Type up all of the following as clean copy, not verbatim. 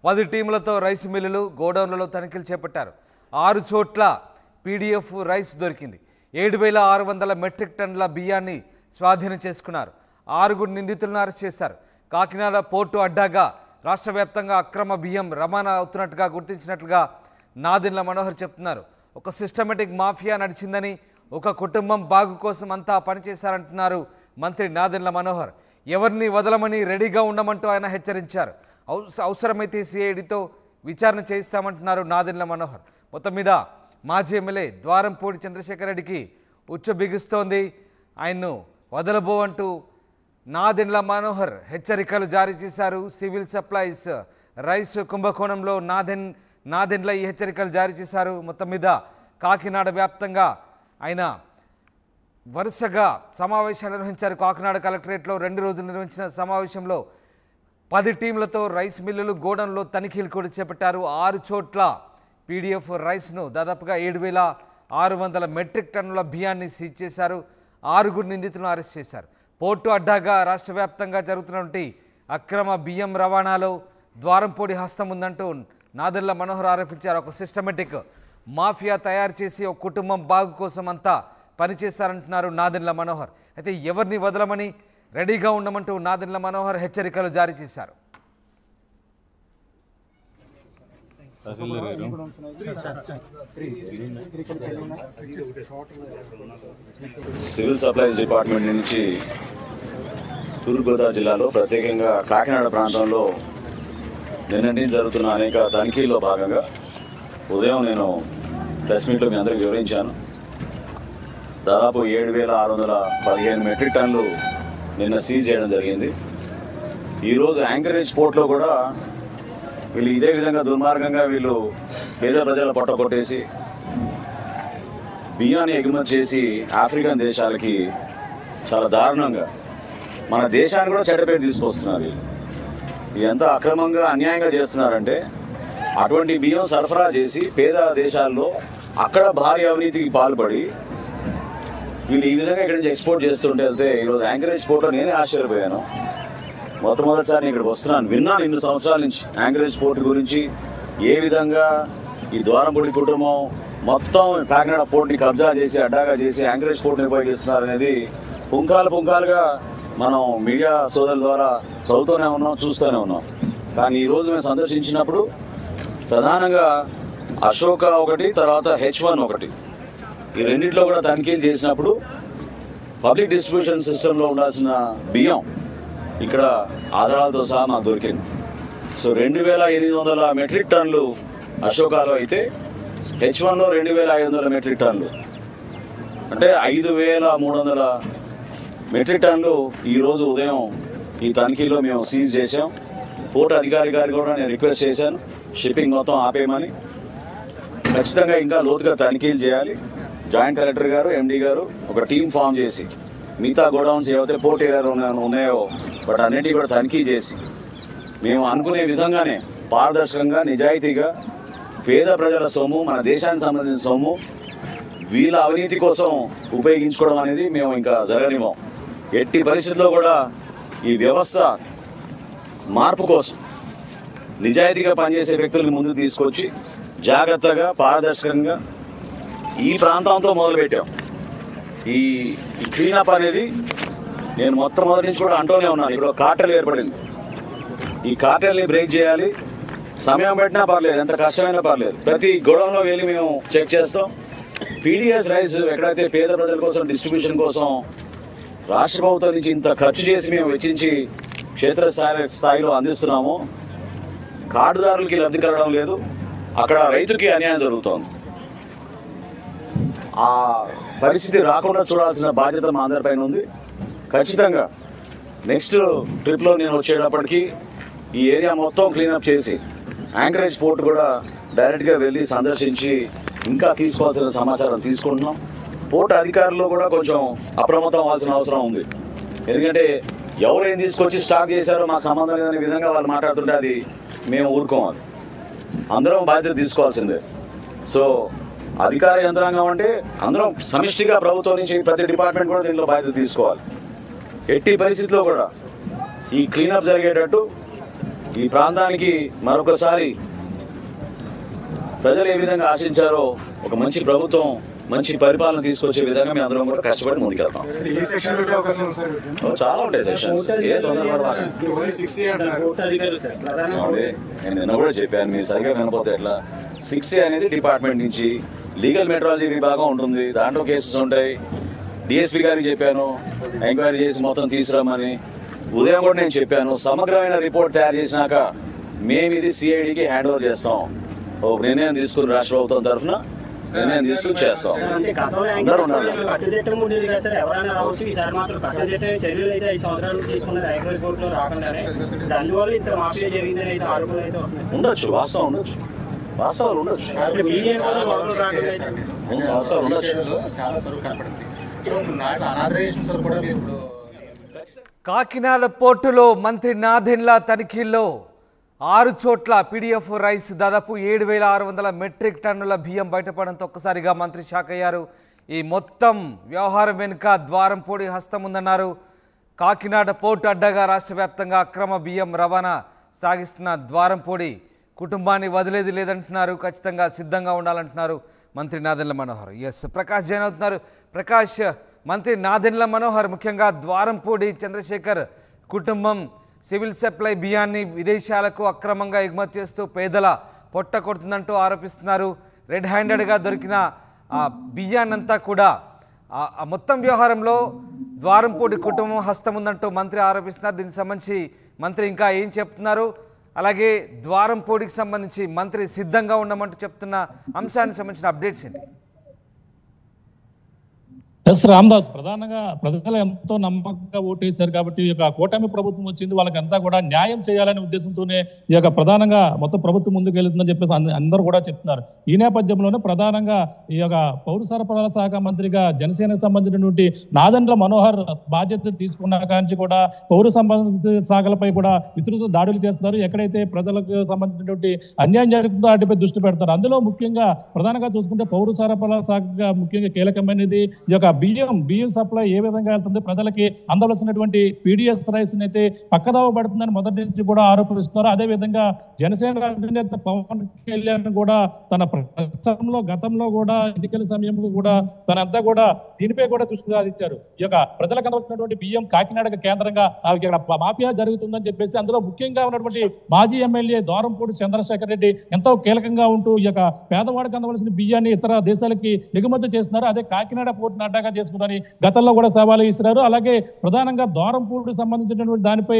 10 టీములతో rice మిల్లులు గోడౌన్లలో తనిఖీలు చేపట్టారు. 6 చోట్ల పీడీఎఫ్ రైస్ దొరికింది. 7,600 మెట్రిక్ టన్నుల బియ్యాన్ని స్వాధీనం చేసుకున్నారు. 6 నిందితులను అరెస్ట్ చేశారు. కాకినాడ పోర్టు అడ్డాగా రాష్ట్ర వ్యాప్తంగా అక్రమ బియ్యం రవాణా అవుతున్నట్టుగా గుర్తించినట్లుగా నాదెండ్ల మనోహర్ చెప్తున్నారు. ఒక సిస్టమేటిక్ మాఫియా నడిచిందని, ఒక కుటుంబం బాగు కోసం అంతా పనిచేశారంటున్నారు మంత్రి నాదెండ్ల మనోహర్. ఎవరిని వదలమని రెడీగా ఉండమంటూ ఆయన హెచ్చరించారు. అవసరమైతే సిఐడితో విచారణ చేయిస్తామంటున్నారు నాదెండ్ల మనోహర్. మొత్తం మీద మాజీ ఎమ్మెల్యే ద్వారంపూడి చంద్రశేఖర్ రెడ్డికి ఉచ్చు బిగుస్తోంది. ఆయన్ను వదలబోవంటూ నాదెండ్ల మనోహర్ హెచ్చరికలు జారీ చేశారు. సివిల్ సప్లైస్ రైస్ కుంభకోణంలో నాదెండ్ల ఈ హెచ్చరికలు జారీ చేశారు. మొత్తం మీద కాకినాడ వ్యాప్తంగా ఆయన వరుసగా సమావేశాలు నిర్వహించారు. కాకినాడ కలెక్టరేట్లో 2 రోజులు నిర్వహించిన సమావేశంలో 10 టీంలతో రైస్ మిల్లులు గోడౌన్లో తనిఖీలు కూడా చేపట్టారు. 6 చోట్ల పీడీఎఫ్ రైస్ను దాదాపుగా 7,600 మెట్రిక్ టన్నుల బియ్యాన్ని సీజ్ చేశారు. 6 నిందితులను అరెస్ట్ చేశారు. పోర్టు అడ్డాగా రాష్ట్ర వ్యాప్తంగా జరుగుతున్నటువంటి అక్రమ బియ్యం రవాణాలో ద్వారంపూడి హస్తం ఉందంటూ నాదెండ్ల మనోహర్ ఆరోపించారు. ఒక సిస్టమేటిక్ మాఫియా తయారు చేసి ఒక కుటుంబం బాగు కోసం అంతా పనిచేశారంటున్నారు నాదెండ్ల మనోహర్. అయితే ఎవరిని వదలమని రెడీగా ఉండమంటూ నాదెండ్ల మనోహర్ హెచ్చరికలు జారీ చేశారు. సివిల్ సప్లైస్ డిపార్ట్మెంట్ నుంచి తూర్పుగోదావరి జిల్లాలో ప్రత్యేకంగా కాకినాడ ప్రాంతంలో నిన్నటి జరుగుతున్న అనేక తనిఖీల్లో భాగంగా ఉదయం నేను ప్రెస్ మీట్లో మీ అందరికీ వివరించాను. దాదాపు 7,615 మెట్రిక్ టన్నులు నిన్న సీజ్ చేయడం జరిగింది. ఈరోజు యాంకరేజ్ పోర్ట్లో కూడా వీళ్ళు ఇదే విధంగా దుర్మార్గంగా వీళ్ళు పేద ప్రజల పొట్ట కొట్టేసి బియ్యాన్ని ఎగుమతి చేసి ఆఫ్రికన్ దేశాలకి చాలా దారుణంగా మన దేశాన్ని కూడా చెడ్డపేరు తీసుకొస్తున్నారు. ఇది ఎంత అక్రమంగా అన్యాయంగా చేస్తున్నారంటే అటువంటి బియ్యం సరఫరా చేసి పేద దేశాల్లో అక్కడ భారీ అవినీతికి పాల్పడి వీళ్ళు ఈ విధంగా ఇక్కడి నుంచి ఎక్స్పోర్ట్ చేస్తుంటే వెళ్తే ఈరోజు యాంకరేజ్ పోర్ట్లో నేనే ఆశ్చర్యపోయాను. మొట్టమొదటిసారి ఇక్కడికి వస్తున్నాను. విన్నాను 2 సంవత్సరాల నుంచి యాంకరేజ్ పోర్ట్ గురించి, ఏ విధంగా ఈ ద్వారంపూడి కుటుంబం మొత్తం కాకినాడ పోర్ట్ని కబ్జా చేసి అడ్డాగా చేసి యాంకరేజ్ పోర్ట్ని ఉపయోగిస్తున్నారు అనేది పుంకాలుగా మనం మీడియా సోదరుల ద్వారా చదువుతూనే ఉన్నాం, చూస్తూనే ఉన్నాం. కానీ ఈరోజు మేము సందర్శించినప్పుడు ప్రధానంగా అశోక ఒకటి, తర్వాత H1 ఒకటి, ఈ రెండింటిలో కూడా తనిఖీలు చేసినప్పుడు పబ్లిక్ డిస్ట్రిబ్యూషన్ సిస్టంలో ఉండాల్సిన బియ్యం ఇక్కడ ఆధారాలతో సహా మాకు దొరికింది. సో 2,800 మెట్రిక్ టన్నులు అశోకాలో అయితే H1లో 2,500 మెట్రిక్ టన్నులు, అంటే 5,300 మెట్రిక్ టన్నులు ఈరోజు ఉదయం ఈ తనిఖీలో మేము సీజ్ చేసాం. పోర్ట్ అధికారి గారు కూడా నేను రిక్వెస్ట్ చేశాను షిప్పింగ్ మొత్తం ఆపేయమని. ఖచ్చితంగా ఇంకా లోతుగా తనిఖీలు చేయాలి. జాయింట్ కలెక్టర్ గారు, ఎండీ గారు ఒక టీం ఫామ్ చేసి మిగతా గోడౌన్స్ ఏవైతే పోర్ట్ ఏరియాలో ఉన్నాయో వాటి అన్నిటికీ కూడా తనిఖీ చేసి మేము అనుకునే విధంగానే పారదర్శకంగా నిజాయితీగా పేద ప్రజల సొమ్ము, మన దేశానికి సంబంధించిన సొమ్ము వీళ్ళ అవినీతి కోసం ఉపయోగించుకోవడం అనేది మేము ఇంకా జరగనివ్వం. ఎట్టి పరిస్థితుల్లో కూడా ఈ వ్యవస్థ మార్పు కోసం నిజాయితీగా పనిచేసే వ్యక్తులను ముందుకు తీసుకొచ్చి జాగ్రత్తగా పారదర్శకంగా ఈ ప్రాంతంతో మొదలుపెట్టాం. ఈ క్లీనప్ అనేది నేను మొట్టమొదటి నుంచి కూడా అంటూనే ఉన్నాను. ఇప్పుడు కార్టెల్ ఏర్పడింది. ఈ కార్టెల్ని బ్రేక్ చేయాలి. సమయం పెట్టినా పర్లేదు, ఎంత కష్టమైనా పర్లేదు, ప్రతి గోడౌన్లో వెళ్ళి మేము చెక్ చేస్తాం. పీడీఎస్ రైస్ ఎక్కడైతే పేద ప్రజల కోసం డిస్ట్రిబ్యూషన్ కోసం రాష్ట్ర ప్రభుత్వం నుంచి ఇంత ఖర్చు చేసి మేము వెచ్చించి క్షేత్రస్థాయిలో అందిస్తున్నామో కార్డుదారులకి లబ్ధి కలగడం లేదు, అక్కడ రైతుకి అన్యాయం జరుగుతోంది. ఆ పరిస్థితి రాకుండా చూడాల్సిన బాధ్యత మా అందరిపైన ఉంది. ఖచ్చితంగా నెక్స్ట్ ట్రిప్లో నేను వచ్చేటప్పటికి ఈ ఏరియా మొత్తం క్లీనప్ చేసి యాంకరేజ్ పోర్ట్ కూడా డైరెక్ట్గా వెళ్ళి సందర్శించి ఇంకా తీసుకోవాల్సిన సమాచారం తీసుకుంటున్నాం. పోర్ట్ అధికారులు కూడా కొంచెం అప్రమత్తం అవ్వాల్సిన అవసరం ఉంది. ఎందుకంటే ఎవరేం తీసుకొచ్చి స్టాక్ చేశారో మాకు సంబంధం లేదనే విధంగా వాళ్ళు మాట్లాడుతుంటే అది మేము ఊరుకోవాలి. అందరం బాధ్యత తీసుకోవాల్సిందే. సో అధికార యంత్రాంగం అంటే అందరం సమిష్టిగా ప్రభుత్వం నుంచి ప్రతి డిపార్ట్మెంట్ కూడా దీంట్లో బాధ్యత తీసుకోవాలి. ఎట్టి పరిస్థితుల్లో కూడా ఈ క్లీనప్ జరిగేటట్టు ఈ ప్రాంతానికి మరొకసారి ప్రజలు ఏ విధంగా ఆశించారో ఒక మంచి ప్రభుత్వం, మంచి పరిపాలన తీసుకొచ్చే విధంగా మేము అందరం కూడా కష్టపడి ముందుకెళ్తాం. చాలా ఉంటాయి సెక్షన్స్, ఏ తొందరపడవాలండి. నేను నిన్న కూడా చెప్పాను, మీరు సరిగ్గా వినపోతే ఎట్లా. 6A అనేది డిపార్ట్మెంట్ నుంచి లీగల్ మెట్రాలజీ విభాగం ఉంటుంది, దాంట్లో కేసెస్ ఉంటాయి. డిఎస్పీ గారికి చెప్పాను ఎంక్వైరీ చేసి మొత్తం తీసుకురమ్మని. ఉదయం కూడా నేను చెప్పాను, సమగ్రమైన రిపోర్ట్ తయారు చేసినాక మేము ఇది సిఐడికి హ్యాండ్ ఓవర్ చేస్తాం. ఒక నిర్ణయం తీసుకుని రాష్ట్ర ప్రభుత్వం తరఫున నిర్ణయం తీసుకుని చేస్తాం. అందరూ ఉన్నారు. ఉండొచ్చు, వాస్తవం ఉండొచ్చు, వాస్తవాలు ఉండొచ్చు, వాస్తవాలు ఉండొచ్చు. కాకినాడ పోర్టులో మంత్రి నాదెండ్ల తనిఖీల్లో 6 చోట్ల పీడిఎఫ్ రైస్ దాదాపు 7,600 మెట్రిక్ టన్నుల బియ్యం బయటపడడంతో ఒక్కసారిగా మంత్రి షాక్ అయ్యారు. ఈ మొత్తం వ్యవహారం వెనుక ద్వారంపూడి హస్తం ఉందన్నారు. కాకినాడ పోర్టు అడ్డగా రాష్ట్ర వ్యాప్తంగా అక్రమ బియ్యం రవాణా సాగిస్తున్న ద్వారంపూడి కుటుంబాన్ని వదిలేది లేదంటున్నారు. ఖచ్చితంగా సిద్ధంగా ఉండాలంటున్నారు మంత్రి నాదెండ్ల మనోహర్. ఎస్, ప్రకాష్ జైన్ అవుతున్నారు. ప్రకాష్, మంత్రి నాదెండ్ల మనోహర్ ముఖ్యంగా ద్వారంపూడి చంద్రశేఖర్ కుటుంబం సివిల్ సప్లై బియ్యాన్ని విదేశాలకు అక్రమంగా ఎగుమతి చేస్తూ పేదల పొట్ట కొడుతుందంటూ ఆరోపిస్తున్నారు. రెడ్ హ్యాండెడ్గా దొరికిన ఆ బియ్యాన్నంతా కూడా మొత్తం వ్యవహారంలో ద్వారంపూడి కుటుంబం హస్తం ఉందంటూ మంత్రి ఆరోపిస్తున్నారు. దీనికి సంబంధించి మంత్రి ఇంకా ఏం చెప్తున్నారు, అలాగే ద్వారంపూడికి సంబంధించి మంత్రి సిద్ధంగా ఉండమంటూ చెప్తున్న అంశానికి సంబంధించిన అప్డేట్స్ ఏంటి? ఎస్ రామదాస్, ప్రధానంగా ప్రజలు ఎంతో నమ్మకంగా ఓటేశారు కాబట్టి ఈ యొక్క కూటమి ప్రభుత్వం వచ్చింది, వాళ్ళకంతా కూడా న్యాయం చేయాలనే ఉద్దేశంతోనే ఈ యొక్క ప్రధానంగా మొత్తం ప్రభుత్వం ముందుకు వెళ్తుందని చెప్పేసి అందరూ కూడా చెప్తున్నారు. ఈ నేపథ్యంలోనే ప్రధానంగా ఈ యొక్క పౌర సరఫరాల శాఖ మంత్రిగా జనసేనకు సంబంధించినటువంటి నాదెండ్ల మనోహర్ బాధ్యత తీసుకున్న కాంచి కూడా పౌర సంబంధిత శాఖలపై కూడా విస్తృత దాడులు చేస్తున్నారు. ఎక్కడైతే ప్రజలకు సంబంధించినటువంటి అన్యాయం జరుగుతుందో వాటిపై దృష్టి పెడతారు. అందులో ముఖ్యంగా ప్రధానంగా చూసుకుంటే పౌర సరఫరాల శాఖ ముఖ్యంగా కీలకమైనది ఈ యొక్క బియ్యం సప్లై ఏ విధంగా వెళ్తుంది, ప్రజలకి అందవలసినటువంటి పీడిఎస్ రైస్ అయితే పక్కదోవ పడుతుందని మొదటి నుంచి కూడా ఆరోపిస్తున్నారు. అదే విధంగా జనసేన అధినేత పవన్ కళ్యాణ్ కూడా తన ప్రచారంలో గతంలో కూడా ఎన్నికల సమయంలో కూడా తనంతా కూడా దీనిపై కూడా దృష్టి సాధించారు. ఈ యొక్క ప్రజలకు అందవలసినటువంటి బియ్యం కాకినాడ కేంద్రంగా ఇక్కడ మాఫియా జరుగుతుందని చెప్పేసి అందులో ముఖ్యంగా ఉన్నటువంటి మాజీ ఎమ్మెల్యే ద్వారంపూడి చంద్రశేఖర్ రెడ్డి ఎంతో కీలకంగా ఉంటూ ఈ యొక్క పేదవాడికి అందవలసిన బియ్యాన్ని ఇతర దేశాలకి ఎగుమతి చేస్తున్నారు. అదే కాకినాడ పోర్టును అడ్డాగా చేసుకుని గతంలో కూడా సవాలు ఇస్తున్నారు. అలాగే ప్రధానంగా ద్వారంపూడికి సంబంధించినటువంటి దానిపై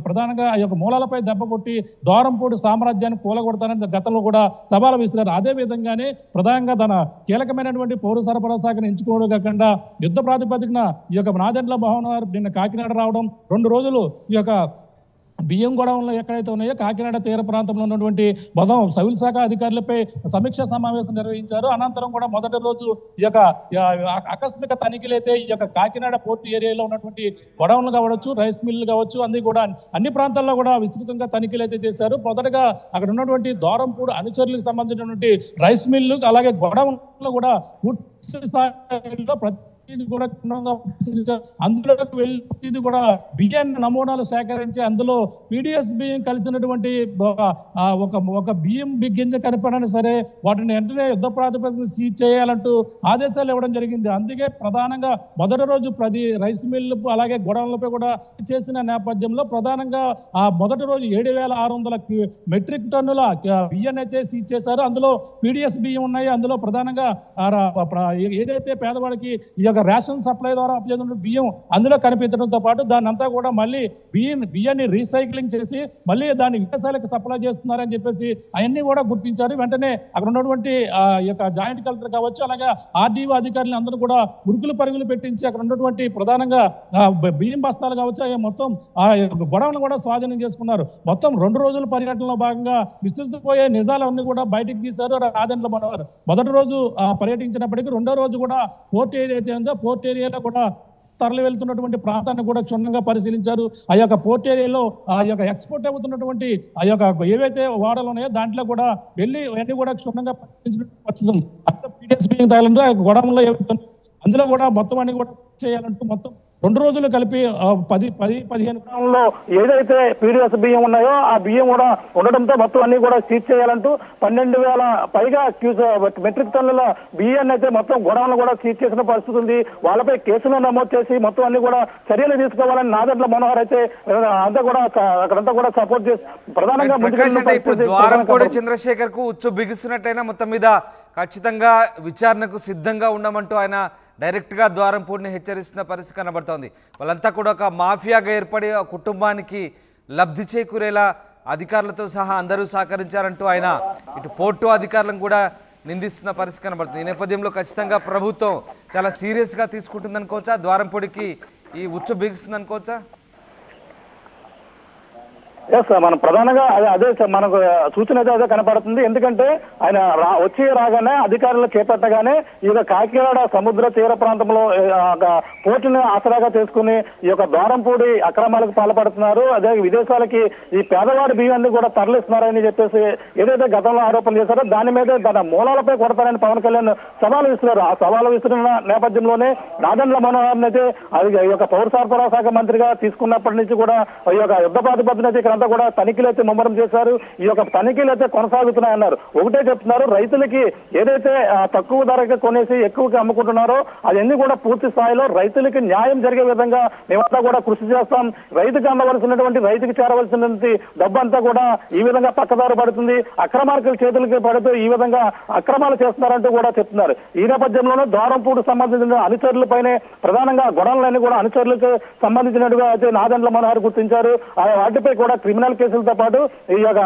ప్రధానంగా ఆ యొక్క మూలాలపై దెబ్బ కొట్టి ద్వారంపూడి సామ్రాజ్యాన్ని కూలగొడతానని గతంలో కూడా సవాలు విసిరారు. అదే విధంగానే ప్రధానంగా తన కీలకమైనటువంటి పౌర సరఫరా శాఖను ఎంచుకోవడం కాకుండా యుద్ధ ప్రాతిపదికన ఈ యొక్క నాదెండ్ల మనోహర్ నిన్న కాకినాడ రావడం, 2 రోజులు ఈ యొక్క బియ్యం గొడవలు ఎక్కడైతే ఉన్నాయో కాకినాడ తీర ప్రాంతంలో ఉన్నటువంటి మొత్తం సివిల్ శాఖ అధికారులపై సమీక్షా సమావేశం నిర్వహించారు. అనంతరం కూడా మొదటి రోజు ఈ యొక్క ఆకస్మిక తనిఖీలు అయితే ఈ యొక్క కాకినాడ పోర్టు ఏరియాలో ఉన్నటువంటి గొడవలు కావచ్చు, రైస్ మిల్లు కావచ్చు, అన్ని కూడా అన్ని ప్రాంతాల్లో కూడా విస్తృతంగా తనిఖీలు అయితే చేశారు. మొదటగా అక్కడ ఉన్నటువంటి ద్వారంపూడి అనుచరులకు సంబంధించినటువంటి రైస్ మిల్లు అలాగే గొడవలు కూడా పూర్తి స్థాయిలో కూడా అందులోకి వెళ్ళి కూడా బియ్యాన్ని నమూనాలు సేకరించి అందులో పీడిఎస్ బియ్యం కలిసినటువంటి ఒక బియ్యం గింజ కనపడని సరే వాటిని వెంటనే యుద్ధ ప్రాతిపదికన సీజ్ చేయాలంటూ ఆదేశాలు ఇవ్వడం జరిగింది. అందుకే ప్రధానంగా మొదటి రోజు ప్రతి రైస్ మిల్లు అలాగే గొడవలపై కూడా చేసిన నేపథ్యంలో ప్రధానంగా ఆ మొదటి రోజు 7,600 మెట్రిక్ టన్నుల బియ్యాన్ని అయితే సీజ్ చేశారు. అందులో పీడిఎస్ బియ్యం ఉన్నాయి. అందులో ప్రధానంగా ఏదైతే పేదవాడికి ఈ రేషన్ సప్లై ద్వారా బియ్యం అందులో కనిపించడంతో పాటు దాన్ని అంతా కూడా మళ్ళీ బియ్యాన్ని రీసైక్లింగ్ చేసి మళ్ళీ దాన్ని విదేశాలకు సప్లై చేస్తున్నారని చెప్పేసి అవన్నీ కూడా గుర్తించారు. వెంటనే అక్కడ ఉన్నటువంటి జాయింట్ కలెక్టర్ కావచ్చు, అలాగే ఆర్డీఓ అధికారులు అందరూ కూడా ఉరుకులు పరుగులు పెట్టించి అక్కడ ఉన్నటువంటి ప్రధానంగా బియ్యం బస్తాలు కావచ్చు మొత్తం గొడవను కూడా స్వాధీనం చేసుకున్నారు. మొత్తం 2 రోజుల పర్యటనలో భాగంగా విస్తృతపోయే నిర్ధారాలన్నీ కూడా బయటకు తీశారు నాదెండ్ల మనోహర్. మొదటి రోజు పర్యటించినప్పటికీ 2వ రోజు కూడా పోర్ట్ ఏదైతే ఉందో పోర్ట్ ఏరియాలో కూడా తరలి వెళ్తున్నటువంటి ప్రాంతాన్ని కూడా క్షుణ్ణంగా పరిశీలించారు. ఆ యొక్క పోర్ట్ ఏరియాలో ఆ యొక్క ఎక్స్పోర్ట్ అవుతున్నటువంటి ఆ యొక్క ఏవైతే వాడలు ఉన్నాయో దాంట్లో కూడా వెళ్ళి అన్ని కూడా క్షుణ్ణంగా పరిశీలించడం గొడవలో అందులో కూడా మొత్తం అన్ని కూడా చేయాలంటూ మొత్తం 2 రోజులు కలిపి 10-15 లో ఏదైతే పీడిఎస్ బియ్యం ఉన్నాయో ఆ బియ్యం కూడా ఉండడంతో మొత్తం అన్ని కూడా సీజ్ చేయాలంటూ 12,000 పైగా మెట్రిక్ టన్నుల బియ్యాన్ని అయితే మొత్తం గొడవలను కూడా సీజ్ చేసిన పరిస్థితి ఉంది. వాళ్ళపై కేసులు నమోదు చేసి మొత్తం అన్ని కూడా చర్యలు తీసుకోవాలని నాదెండ్ల మనోహర్ అయితే అంతా కూడా అక్కడంతా కూడా సపోర్ట్ చేసి ప్రధానంగా ద్వారంపూడి చంద్రశేఖర్ కు ఉచ్చు బిగుస్తున్నట్టయినా మొత్తం మీద ఖచ్చితంగా విచారణకు సిద్ధంగా ఉన్నామంటూ ఆయన డైరెక్ట్ గా ద్వారంపూడిని హెచ్చరిస్తున్న పరిస్థితి కనబడుతోంది. వాళ్ళంతా కూడా ఒక మాఫియాగా ఏర్పడి ఆ కుటుంబానికి లబ్ధి చేకూరేలా అధికారులతో సహా అందరూ సహకరించారంటూ ఆయన ఇటు పోర్టు అధికారులను కూడా నిందిస్తున్న పరిస్థితి కనబడుతుంది. ఈ నేపథ్యంలో ఖచ్చితంగా ప్రభుత్వం చాలా సీరియస్గా తీసుకుంటుంది అనుకోవచ్చా? ద్వారంపూడికి ఈ ఉచ్చు బిగుస్తుంది అనుకోవచ్చా? ఎస్ మనం ప్రధానంగా అదే మనకు సూచన అయితే అదే కనపడుతుంది. ఎందుకంటే ఆయన వచ్చి రాగానే అధికారులు చేపట్టగానే ఈ యొక్క కాకినాడ సముద్ర తీర ప్రాంతంలో పోర్టుని ఆసరాగా తీసుకుని ఈ యొక్క ద్వారంపూడి అక్రమాలకు పాల్పడుతున్నారు. అదే విదేశాలకి ఈ పేదవాడి బియ్యాన్ని కూడా తరలిస్తున్నారని చెప్పేసి ఏదైతే గతంలో ఆరోపణలు చేశారో దాని మీద తన మూలాలపై కొడతారని పవన్ కళ్యాణ్ సవాలు విసిరారు. ఆ సవాలు విసిరిన నేపథ్యంలోనే నాదెండ్ల మనోహర్ అయితే అది ఈ యొక్క పౌర సరఫరా శాఖ మంత్రిగా తీసుకున్నప్పటి నుంచి కూడా ఈ యొక్క యుద్ధ ప్రాతిపదికన అయితే అంతా కూడా తనిఖీలు అయితే ముమ్మరం చేశారు. ఈ యొక్క తనిఖీలు అయితే కొనసాగుతున్నాయన్నారు. ఒకటే చెప్తున్నారు, రైతులకి ఏదైతే తక్కువ ధరకి కొనేసి ఎక్కువగా అమ్ముకుంటున్నారో అవన్నీ కూడా పూర్తి స్థాయిలో రైతులకి న్యాయం జరిగే విధంగా మేమంతా కూడా కృషి చేస్తాం. రైతుకి అందవలసినటువంటి రైతుకి చేరవలసినటువంటి డబ్బు అంతా కూడా ఈ విధంగా పక్కదారి పడుతుంది, అక్రమార్కుల చేతులకి పడుతూ ఈ విధంగా అక్రమాలు చేస్తున్నారంటూ కూడా చెప్తున్నారు. ఈ నేపథ్యంలోనే ద్వారంపూడి సంబంధించిన అనుచరులపైనే ప్రధానంగా గొడవలన్నీ కూడా అనుచరులకు సంబంధించినట్టుగా అయితే నాదెండ్ల మనోహర్ గుర్తించారు. వాటిపై కూడా క్రిమినల్ కేసులతో పాటు ఈ యొక్క